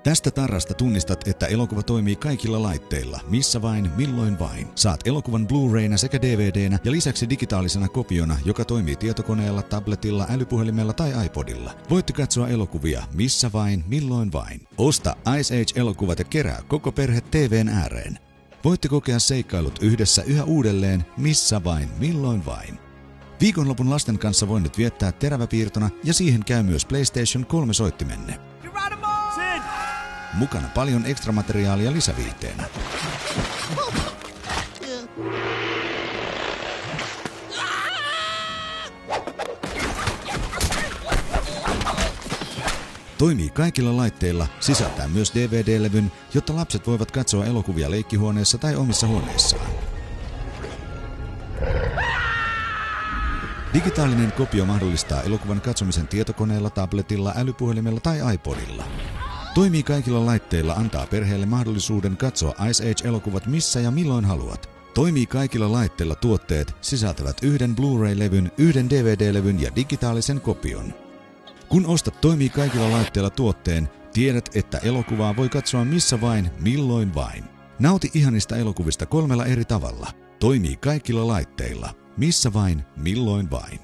Tästä tarrasta tunnistat, että elokuva toimii kaikilla laitteilla, missä vain, milloin vain. Saat elokuvan Blu-rayna sekä DVDnä ja lisäksi digitaalisena kopiona, joka toimii tietokoneella, tabletilla, älypuhelimella tai iPodilla. Voitte katsoa elokuvia missä vain, milloin vain. Osta Ice Age-elokuvat ja kerää koko perhe TV:n ääreen. Voitte kokea seikkailut yhdessä yhä uudelleen, missä vain, milloin vain. Viikonlopun lasten kanssa voin nyt viettää teräväpiirtona ja siihen käy myös PlayStation 3 soittimenne. Mukana paljon ekstramateriaalia lisäviihteenä. Toimii kaikilla laitteilla, sisältää myös DVD-levyn, jotta lapset voivat katsoa elokuvia leikkihuoneessa tai omissa huoneissaan. Digitaalinen kopio mahdollistaa elokuvan katsomisen tietokoneella, tabletilla, älypuhelimella tai iPodilla. Toimii kaikilla laitteilla, antaa perheelle mahdollisuuden katsoa Ice Age-elokuvat missä ja milloin haluat. Toimii kaikilla laitteilla, tuotteet sisältävät yhden Blu-ray-levyn, yhden DVD-levyn ja digitaalisen kopion. Kun ostat Toimii kaikilla laitteilla tuotteen, tiedät, että elokuvaa voi katsoa missä vain, milloin vain. Nauti ihanista elokuvista 3 eri tavalla. Toimii kaikilla laitteilla, missä vain, milloin vain.